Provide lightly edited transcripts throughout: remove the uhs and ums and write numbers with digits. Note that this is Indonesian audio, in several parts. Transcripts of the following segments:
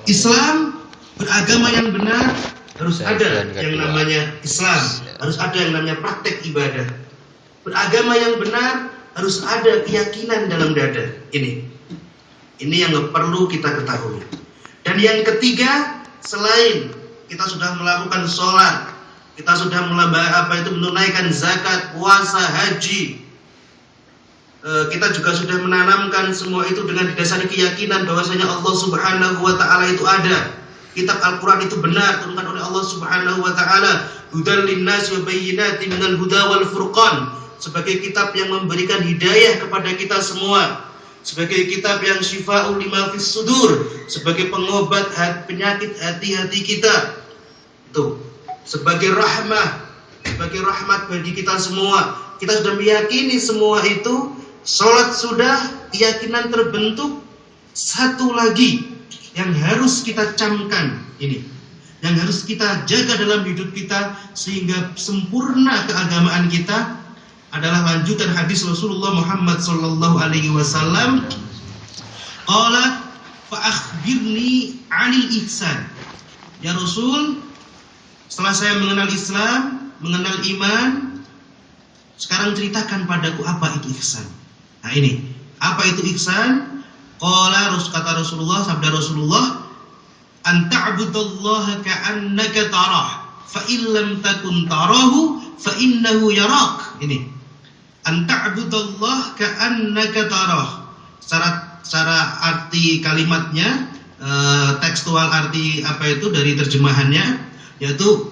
Islam, beragama yang benar harus ada yang namanya Islam, harus ada yang namanya praktek ibadah. Beragama yang benar harus ada keyakinan dalam dada. Ini yang perlu kita ketahui. Dan yang ketiga, selain kita sudah melakukan sholat, kita sudah menunaikan zakat, puasa, haji, kita juga sudah menanamkan semua itu dengan didasari keyakinan bahwasanya Allah Subhanahu wa taala itu ada. Kitab Al-Qur'an itu benar turunkan oleh Allah Subhanahu wa taala, hudal linnasi wa bayyinatin minal huda wal furqan, sebagai kitab yang memberikan hidayah kepada kita semua, sebagai kitab yang syifa'ul lima fis sudur, sebagai pengobat penyakit hati-hati kita. Itu sebagai rahmat bagi kita semua. Kita sudah meyakini semua itu. Salat sudah, keyakinan terbentuk. Satu lagi yang harus kita camkan ini, yang harus kita jaga dalam hidup kita sehingga sempurna keagamaan kita, adalah lanjutan hadis Rasulullah Muhammad sallallahu alaihi wasallam. Qala fa akhbirni 'anil ihsan. Ya Rasul, setelah saya mengenal Islam, mengenal iman, sekarang ceritakan padaku apa itu ihsan. Nah ini, apa itu ihsan? Qala, kata Rasulullah, sabda Rasulullah, an ta'budallaha ka'annaka tarah, fa illam takun tarahu fa innahu yarak. Ini, an ta'budallaha ka'annaka tarah. Secara arti kalimatnya, tekstual arti apa itu dari terjemahannya, yaitu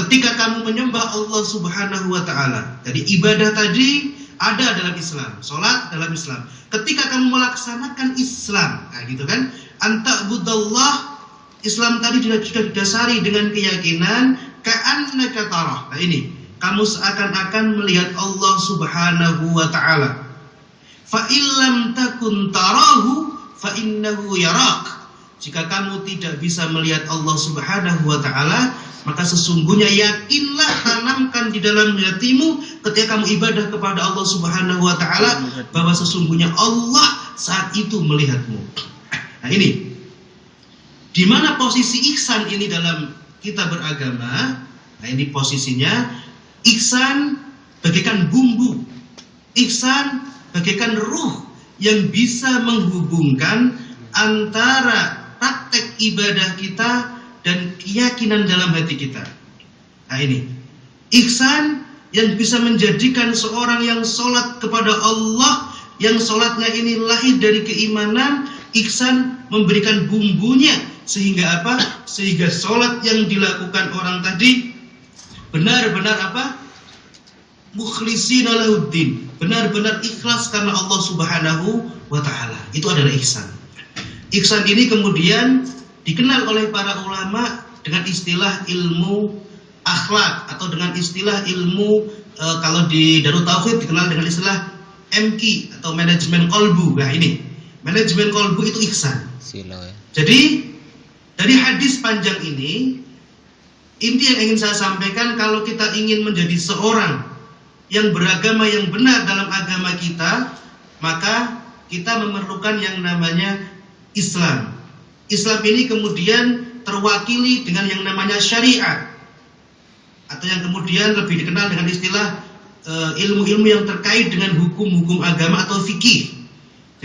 ketika kamu menyembah Allah Subhanahu wa taala. Jadi ibadah tadi ada dalam Islam, sholat dalam Islam. Ketika kamu melaksanakan Islam, nah gitu kan, anta'budallah, Islam tadi juga didasari dengan keyakinan ka'annaka tarah. Nah ini, kamu seakan-akan melihat Allah Subhanahu wa taala. Fa illam takun tarahu fa innahu yarak. Jika kamu tidak bisa melihat Allah Subhanahu wa taala, maka sesungguhnya yakinlah, tanamkan di dalam hatimu ketika kamu ibadah kepada Allah Subhanahu wa taala bahwa sesungguhnya Allah saat itu melihatmu. Nah ini, di mana posisi ihsan ini dalam kita beragama? Nah ini posisinya, ihsan bagaikan bumbu, ihsan bagaikan ruh yang bisa menghubungkan antara praktek ibadah kita dan keyakinan dalam hati kita. Nah ini, ihsan yang bisa menjadikan seorang yang sholat kepada Allah, yang sholatnya ini lahir dari keimanan, ihsan memberikan bumbunya, sehingga apa? Sehingga sholat yang dilakukan orang tadi benar-benar apa? Mukhlishina lahuddin, benar-benar ikhlas karena Allah Subhanahu wa ta'ala. Itu adalah ihsan. Ihsan ini kemudian dikenal oleh para ulama dengan istilah ilmu akhlak, atau dengan istilah ilmu kalau di Darut Tauhid dikenal dengan istilah MQ atau manajemen kolbu. Nah ini, manajemen kolbu itu ihsan. Jadi dari hadis panjang ini, inti yang ingin saya sampaikan, kalau kita ingin menjadi seorang yang beragama yang benar dalam agama kita, maka kita memerlukan yang namanya Islam. Islam ini kemudian terwakili dengan yang namanya syariat, atau yang kemudian lebih dikenal dengan istilah ilmu-ilmu yang terkait dengan hukum-hukum agama atau fikih.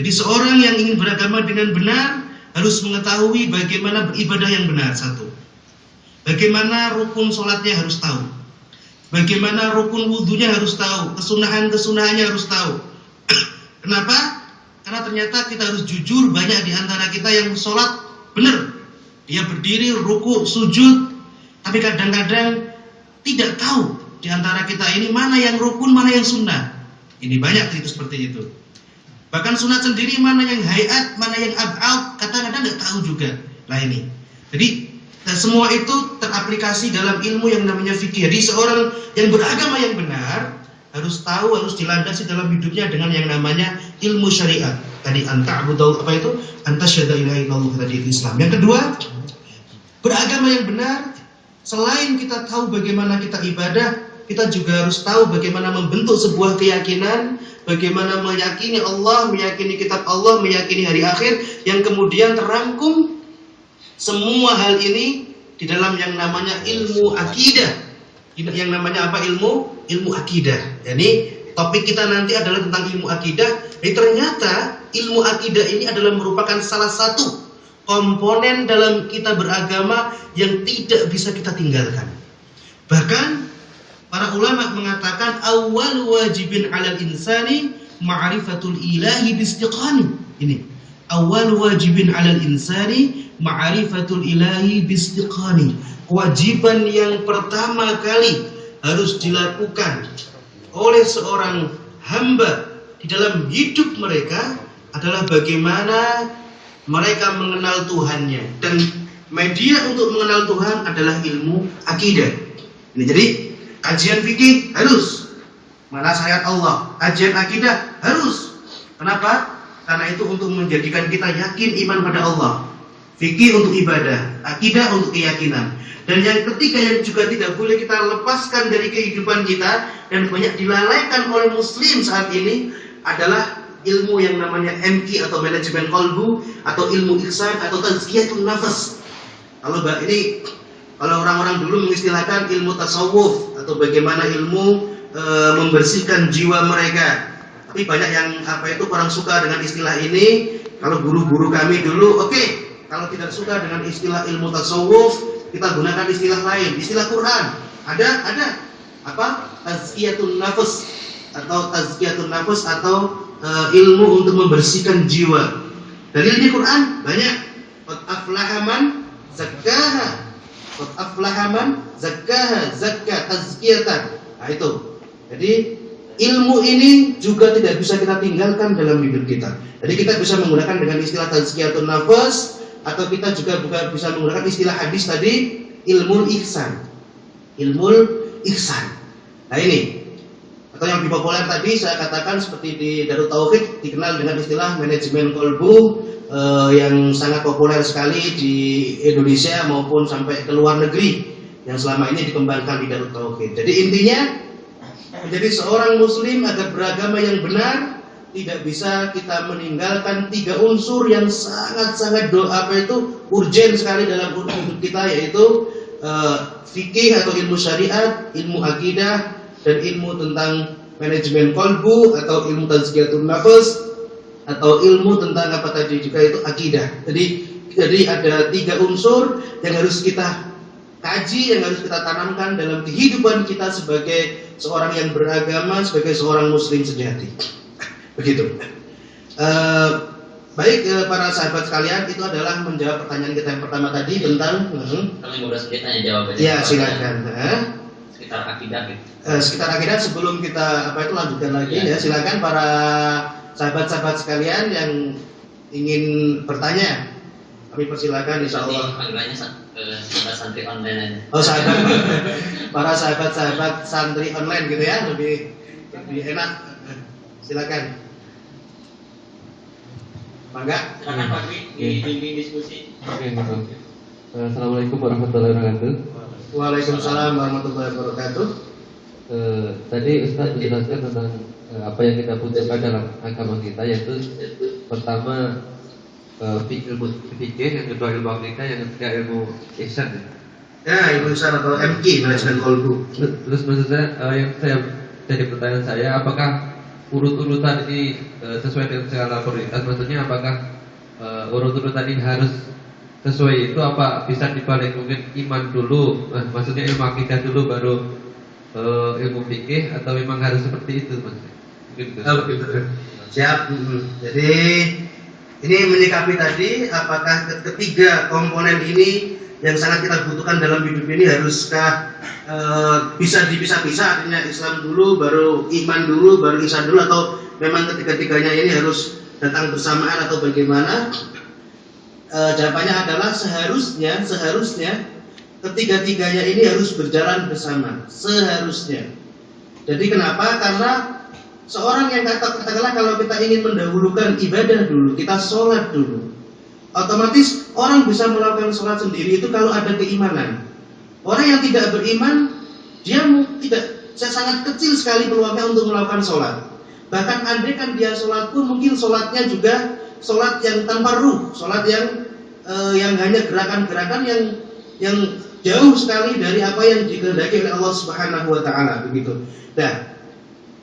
Jadi seorang yang ingin beragama dengan benar harus mengetahui bagaimana beribadah yang benar. Satu, bagaimana rukun sholatnya harus tahu, bagaimana rukun wudhunya harus tahu, kesunahan-kesunahannya harus tahu. Kenapa? Karena ternyata kita harus jujur, banyak di antara kita yang sholat benar, dia berdiri, ruku, sujud, tapi kadang-kadang tidak tahu di antara kita ini mana yang rukun, mana yang sunnah. Ini banyak itu seperti itu. Bahkan sunat sendiri mana yang hayat, mana yang ab'ad, kadang-kadang nggak tahu juga. Nah ini, jadi semua itu teraplikasi dalam ilmu yang namanya fikih. Jadi seorang yang beragama yang benar harus tahu, harus dilandasi dalam hidupnya dengan yang namanya ilmu syariat. Tadi anta'budallah, apa itu? Antasyhadu ilaha illallah, tadi Islam. Yang kedua, beragama yang benar, selain kita tahu bagaimana kita ibadah, kita juga harus tahu bagaimana membentuk sebuah keyakinan, bagaimana meyakini Allah, meyakini kitab Allah, meyakini hari akhir, yang kemudian terangkum Semua hal ini di dalam yang namanya ilmu akidah. Yang namanya apa? Ilmu akidah. Jadi topik kita nanti adalah tentang ilmu akidah. Jadi ternyata ilmu akidah ini adalah merupakan salah satu komponen dalam kita beragama yang tidak bisa kita tinggalkan. Bahkan para ulama mengatakan awal wajibin 'alal insani ma'rifatul ilahi bistiqani. Ini awal wajibin 'alal insani ma'rifatul ilahi bistiqani. Kewajiban yang pertama kali harus dilakukan oleh seorang hamba di dalam hidup mereka adalah bagaimana mereka mengenal Tuhannya, dan media untuk mengenal Tuhan adalah ilmu akidah. Ini jadi kajian fikih harus, mana syariat Allah, kajian akidah harus. Kenapa? Karena itu untuk menjadikan kita yakin iman pada Allah. Fikih untuk ibadah, akidah untuk keyakinan. Dan yang ketiga yang juga tidak boleh kita lepaskan dari kehidupan kita dan banyak dilalaikan oleh muslim saat ini adalah ilmu yang namanya MQ atau manajemen kolbu, atau ilmu ihsan atau tazkiyatun nafas. Kalau orang-orang dulu mengistilahkan ilmu tasawuf atau bagaimana ilmu membersihkan jiwa mereka. Tapi banyak yang kurang suka dengan istilah ini. Kalau guru-guru kami dulu, kalau tidak suka dengan istilah ilmu tasawuf, kita gunakan istilah lain, istilah Quran. Ada tazkiyatun nafas atau ilmu untuk membersihkan jiwa. Dalil di Quran banyak. Qad aflaha man zakkaha. Qad aflaha man zakkaha, zakka tazkiyatan. Nah itu. Jadi ilmu ini juga tidak bisa kita tinggalkan dalam hidup kita. Jadi kita bisa menggunakan dengan istilah tazkiyatun nafas, atau kita juga bisa menggunakan istilah hadis tadi, ilmu ihsan. Nah ini. Atau yang lebih populer tadi saya katakan seperti di Darut Tauhid dikenal dengan istilah manajemen kolbu, yang sangat populer sekali di Indonesia maupun sampai ke luar negeri, yang selama ini dikembangkan di Darut Tauhid. Jadi intinya menjadi seorang muslim agar beragama yang benar tidak bisa kita meninggalkan tiga unsur yang sangat-sangat urgen sekali dalam hidup kita, yaitu fikih atau ilmu syariat, ilmu akidah, dan ilmu tentang manajemen kolbu atau ilmu tazkiyatun nafas, atau ilmu tentang itu akidah. Jadi ada tiga unsur yang harus kita kaji, yang harus kita tanamkan dalam kehidupan kita sebagai seorang yang beragama, sebagai seorang muslim sejati. Begitu. Baik para sahabat sekalian, itu adalah menjawab pertanyaan kita yang pertama tadi tentang Kami 15 menit tanya jawab aja. Ya, silakan. Sekitar akidah gitu. Sekitar akidah sebelum kita lanjutkan lagi ya. Silakan para sahabat-sahabat sekalian yang ingin bertanya. Kami persilakan insyaallah. Panggilannya sahabat santri online aja. Oh, sahabat. Para sahabat-sahabat santri online gitu ya, lebih enak. Silakan. Mangga. Silakan Pak Dwi dibimbing diskusi. Oke. Assalamualaikum warahmatullahi wabarakatuh. Waalaikumsalam warahmatullahi wabarakatuh. Tadi Ustaz menjelaskan tentang apa yang kita butuhkan dalam agama kita, yaitu pertama ilmu fikih, yang kedua ilmu akidah, yang ketiga ilmu ihsan. Ya, ilmu ihsan atau MQ, manajemen kolbu. Terus maksud saya, yang saya jadi pertanyaan saya, apakah urut-urutan ini sesuai dengan skala prioritas? Maksudnya apakah urut-urutan ini harus sesuai itu, apa bisa dibalik mungkin iman dulu, maksudnya ilmu akidah dulu baru ilmu fikih, atau memang harus seperti itu Mas? Mungkin itu. Begitu. Siap. Jadi ini menyikapi tadi, apakah ketiga komponen ini yang sangat kita butuhkan dalam hidup ini haruskah bisa dipisah-pisah, artinya Islam dulu baru iman dulu baru ihsan dulu, atau memang ketiga-tiganya ini harus datang bersamaan atau bagaimana? Jawabannya adalah seharusnya ketiga-tiganya ini harus berjalan bersama, seharusnya. Jadi kenapa? Karena seorang yang katakanlah kalau kita ingin mendahulukan ibadah dulu, kita sholat dulu, otomatis orang bisa melakukan sholat sendiri itu kalau ada keimanan. Orang yang tidak beriman, dia sangat kecil sekali peluangnya untuk melakukan sholat. Bahkan andai kan dia sholat pun mungkin sholatnya juga sholat yang tanpa ruh, sholat yang yang hanya gerakan-gerakan yang jauh sekali dari apa yang dikehendaki oleh Allah Subhanahu wa taala, begitu. Nah,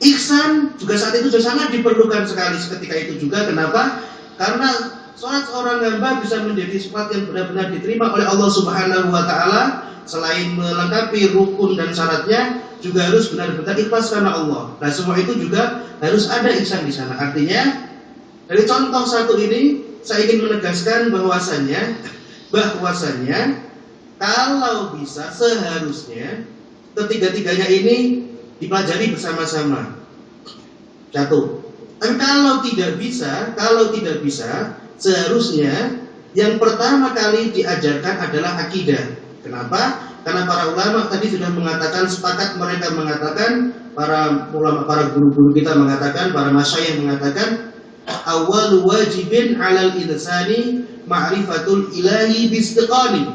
ihsan juga saat itu juga sangat diperlukan sekali ketika itu juga. Kenapa? Karena sholat seorang hamba bisa menjadi sholat yang benar-benar diterima oleh Allah Subhanahu wa taala. Selain melengkapi rukun dan syaratnya, juga harus benar-benar ikhlas karena Allah. Nah, semua itu juga harus ada ihsan di sana. Artinya, dari contoh satu ini saya ingin menegaskan bahwasannya kalau bisa seharusnya ketiga-tiganya ini dipelajari bersama-sama. Satu. Dan kalau tidak bisa, seharusnya yang pertama kali diajarkan adalah akidah. Kenapa? Karena para ulama tadi sudah mengatakan, sepakat mereka mengatakan, para ulama, para guru-guru kita mengatakan, para masyayikh mengatakan, awal wajibin 'alal insani ma'rifatul ilahi bistiqani.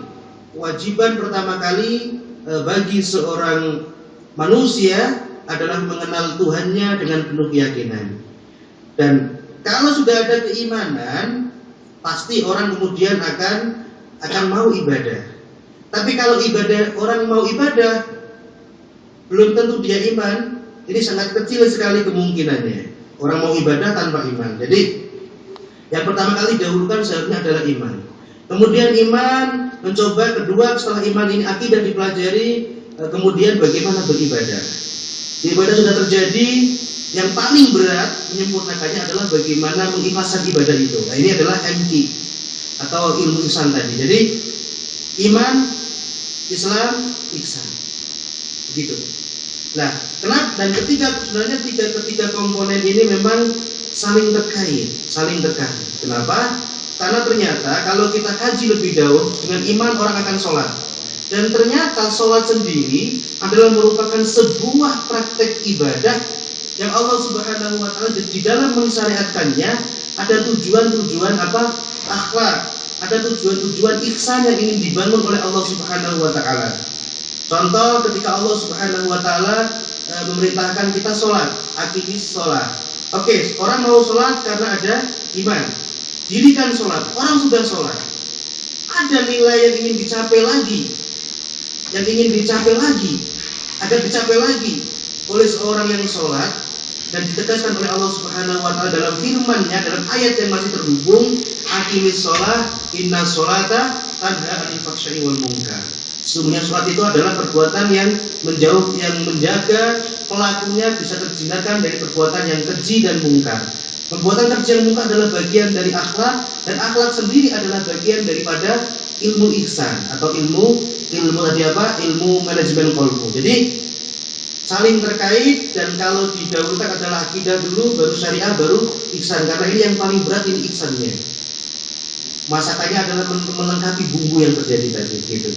Kewajiban pertama kali bagi seorang manusia adalah mengenal Tuhannya dengan penuh keyakinan. Dan kalau sudah ada keimanan, pasti orang kemudian akan mau ibadah. Tapi kalau orang mau ibadah, belum tentu dia iman. Ini sangat kecil sekali kemungkinannya. Orang mau ibadah tanpa iman. Jadi yang pertama kali dahulukan seharusnya adalah iman. Kemudian iman, mencoba kedua setelah iman ini akidah dipelajari. Kemudian bagaimana beribadah. Ibadah sudah terjadi. Yang paling berat menyempurnakannya adalah bagaimana mengikhlaskan ibadah itu. Nah, ini adalah MQ atau ilmu ihsan tadi. Jadi iman, Islam, ihsan. Begitu. Nah, kenapa? Dan sebenarnya ketiga komponen ini memang saling terkait. Kenapa? Karena ternyata kalau kita kaji lebih jauh, dengan iman orang akan sholat. Dan ternyata sholat sendiri adalah merupakan sebuah praktek ibadah yang Allah Subhanahu wa taala di dalam mensyariatkannya ada tujuan-tujuan akhlak, ada tujuan-tujuan ihsan yang ingin dibangun oleh Allah Subhanahu wa taala. Contoh ketika Allah Subhanahu wa taala memerintahkan kita sholat, aqimis sholat. Oke, orang mau sholat karena ada iman. Dirikan sholat, orang sudah sholat. Ada nilai yang ingin dicapai lagi. Agar dicapai lagi oleh seorang yang sholat, dan ditegaskan oleh Allah Subhanahu wa taala dalam firman-Nya, dalam ayat yang masih terhubung, aqimis sholat, inna sholata tanha 'anil fahsya'i wal munkar. Sesungguhnya sholat itu adalah perbuatan yang menjaga pelakunya bisa terhindarkan dari perbuatan yang keji dan mungkar. Perbuatan keji dan mungkar adalah bagian dari akhlak, dan akhlak sendiri adalah bagian daripada ilmu ihsan atau ilmu manajemen qalbu. Jadi saling terkait, dan kalau didahulukan adalah akidah dulu, baru syariah, baru ihsan. Karena ini yang paling berat, ini ihsannya. Masakannya adalah melengkapi bumbu yang terjadi tadi, gitu.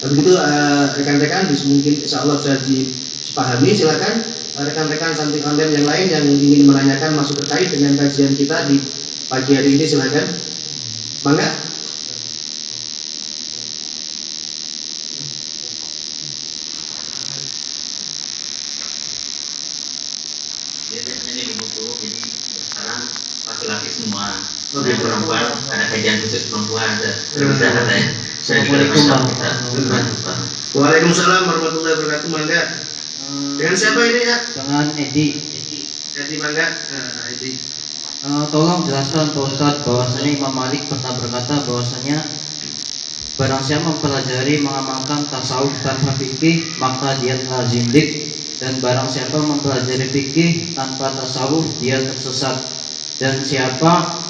Begitu rekan-rekan, mungkin insyaallah bisa dipahami. Silakan rekan-rekan santri online yang lain yang ingin menanyakan masuk terkait dengan kajian kita di pagi hari ini, silakan. Mangga. Biasanya di buku, jadi sekarang laki-laki semua. Untuk perempuan ada kajian khusus perempuan. Bisa katanya. Waalaikumsalam warahmatullahi wabarakatuh. Mangga. Dengan siapa ini ya? Dengan Edi. Edi mangga. Edi. Tolong jelaskan Pak Ustadz bahwasanya Imam Malik pernah berkata bahwasanya barang siapa mempelajari mengamalkan tasawuf tanpa fikih maka dia telah zindik, dan barang siapa mempelajari fikih tanpa tasawuf dia tersesat, dan siapa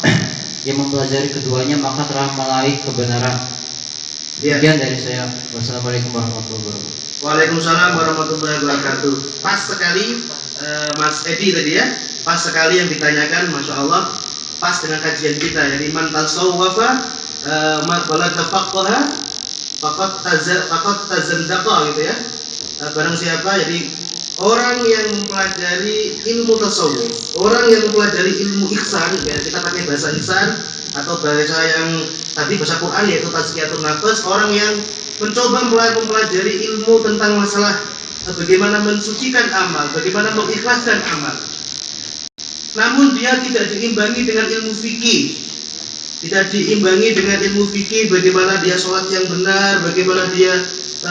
yang mempelajari keduanya maka telah meraih kebenaran. Sekian dari saya. Wassalamualaikum warahmatullahi wabarakatuh. Waalaikumsalam warahmatullahi wabarakatuh. Pas sekali Mas Edi tadi ya, pas sekali yang ditanyakan, masya Allah, pas dengan kajian kita. Jadi man tasawwafa wala tafaqqaha faqad tazandaqa gitu ya. Barang siapa, jadi orang yang mempelajari ilmu tasawuf, orang yang mempelajari ilmu ihsan, ya kita pakai bahasa ihsan atau bahasa yang tadi bahasa Quran yaitu tazkiyatun nafs, orang yang mencoba mempelajari ilmu tentang masalah bagaimana mensucikan amal, bagaimana mengikhlaskan amal. Namun dia tidak diimbangi dengan ilmu fikih, tidak diimbangi dengan ilmu fikih, bagaimana dia sholat yang benar, bagaimana dia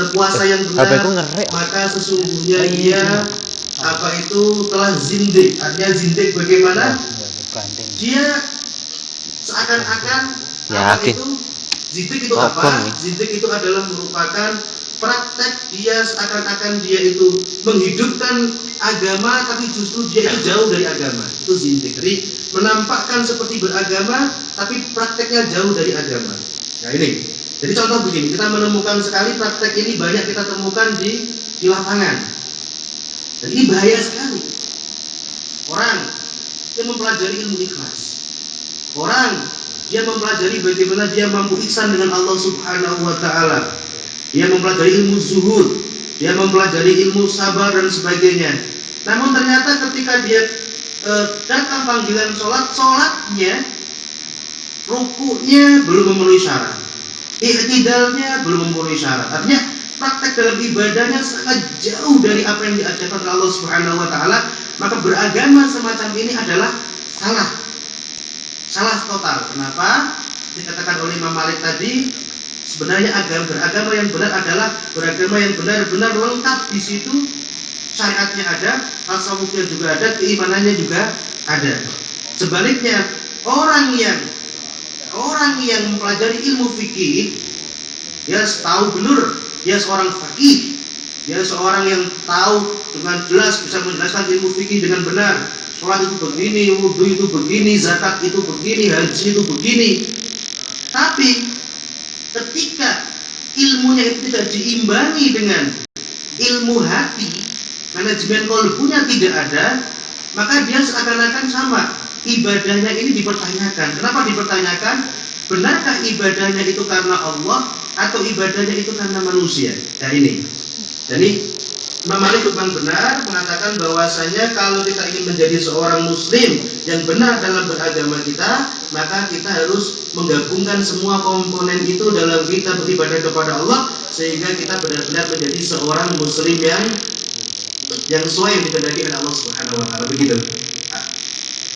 puasa yang benar, maka sesungguhnya dia telah zindik. Artinya zindik bagaimana? Dia seakan-akan zindik itu apa? Zindik itu adalah merupakan praktek dia seakan-akan dia itu menghidupkan agama, tapi justru dia itu jauh dari agama. Itu zindik. Jadi menampakkan seperti beragama, tapi prakteknya jauh dari agama. Nah ini. Jadi contoh begini, kita menemukan sekali praktek ini banyak kita temukan di lapangan. Dan ini bahaya sekali. Orang yang mempelajari ilmu ikhlas, orang dia mempelajari bagaimana dia mampu ihsan dengan Allah Subhanahu wa Ta'ala. Dia mempelajari ilmu zuhud, dia mempelajari ilmu sabar dan sebagainya. Namun ternyata ketika dia datang panggilan sholatnya, rukuknya belum memenuhi syarat, i'tidalnya belum memenuhi syarat. Artinya praktek dalam ibadahnya sangat jauh dari apa yang diajarkan oleh Allah Subhanahu wa Ta'ala. Maka beragama semacam ini adalah salah total. Kenapa? Dikatakan oleh Imam Malik tadi, sebenarnya beragama yang benar adalah beragama yang benar-benar lengkap di situ. Syariatnya ada, tasawufnya juga ada, keimanannya juga ada. Sebaliknya, orang yang mempelajari ilmu fikih, dia tahu benar, dia seorang faqih, dia seorang yang tahu dengan jelas bisa menjelaskan ilmu fikih dengan benar. Sholat itu begini, wudu itu begini, zakat itu begini, haji itu begini. Tapi ketika ilmunya itu tidak diimbangi dengan ilmu hati, manajemen qalbunya tidak ada, maka dia seakan-akan sama. Ibadahnya ini dipertanyakan. Kenapa dipertanyakan? Benarkah ibadahnya itu karena Allah atau ibadahnya itu karena manusia? Nah ini. Jadi Imam Malik memang benar mengatakan bahwasanya kalau kita ingin menjadi seorang muslim yang benar dalam beragama kita, maka kita harus menggabungkan semua komponen itu dalam kita beribadah kepada Allah, sehingga kita benar-benar menjadi seorang muslim yang sesuai yang dikehendaki oleh Allah Subhanahu wa Ta'ala. Begitu.